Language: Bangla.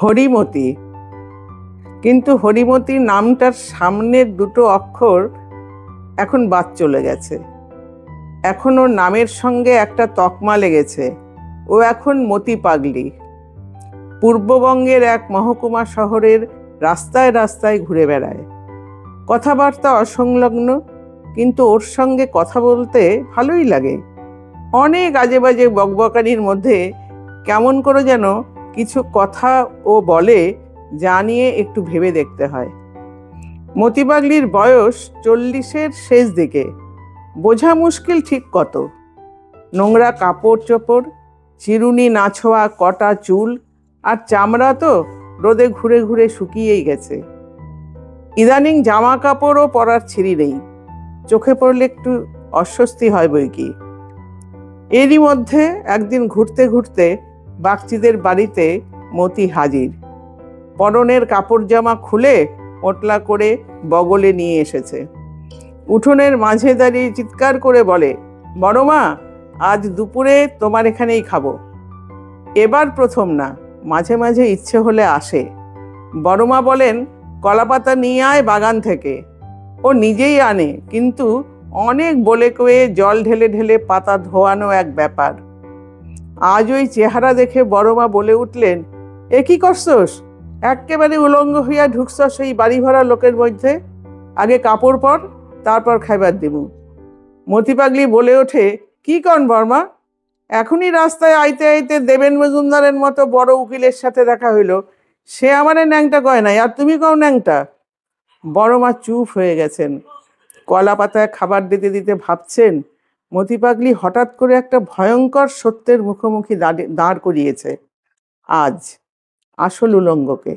হরিমতি। কিন্তু হরিমতি নামটার সামনের দুটো অক্ষর এখন বাদ চলে গেছে। এখন ওর নামের সঙ্গে একটা তকমা লেগেছে, ও এখন মতি পাগলি। পূর্ববঙ্গের এক মহকুমা শহরের রাস্তায় রাস্তায় ঘুরে বেড়ায়। কথাবার্তা অসংলগ্ন, কিন্তু ওর সঙ্গে কথা বলতে ভালোই লাগে। অনেক আজে বাজে বকবকানির মধ্যে কেমন করে যেন কিছু কথা ও বলে, যা নিয়ে একটু ভেবে দেখতে হয়। মতি পাগলির বয়স 40-এর শেষ দিকে, বোঝা মুশকিল ঠিক কত। নোংরা কাপড় চোপড়, চিরুনি না ছোঁয়া কটা চুল, আর চামড়া তো রোদে ঘুরে ঘুরে শুকিয়েই গেছে। ইদানিং জামা কাপড়ও পরার ছিঁড়ি নেই, চোখে পড়লে একটু অস্বস্তি হয় বই কি। এরই মধ্যে একদিন ঘুরতে ঘুরতে বাগচিদের বাড়িতে মতি হাজির। পরনের কাপড় জামা খুলে পোটলা করে বগলে নিয়ে এসেছে। উঠোনের মাঝে দাঁড়িয়ে চিৎকার করে বলে, বড় মা, আজ দুপুরে তোমার এখানেই খাবো। এবার প্রথম না, মাঝে মাঝে ইচ্ছে হলে আসে। বড় মা বলেন, কলাপাতা নিয়ে আয় বাগান থেকে। ও নিজেই আনে, কিন্তু অনেক বলে কয়ে জল ঢেলে ঢেলে পাতা ধোয়ানো এক ব্যাপার। আজ ওই চেহারা দেখে বড় মা বলে উঠলেন, এ কি করছস? একেবারে উলঙ্গ হইয়া ঢুকছস সেই বাড়ি ভরা লোকের মধ্যে। আগে কাপড় পর, তারপর খাইবার দিমু। মতি পাগলি বলে ওঠে, কি কন বর্মা? এখনই রাস্তায় আইতে আইতে দেবেন মজুমদারের মতো বড় উকিলের সাথে দেখা হইল, সে আমারে ন্যাংটা কয় নাই, আর তুমি কও ন্যাংটা? বড় মা চুপ হয়ে গেছেন। কলা পাতায় খাবার দিতে দিতে ভাবছেন, মতি পাগলি হঠাৎ করে একটা ভয়ঙ্কর সত্যের মুখোমুখি দাঁড় করিয়েছে। আজ আসল উলঙ্গকে।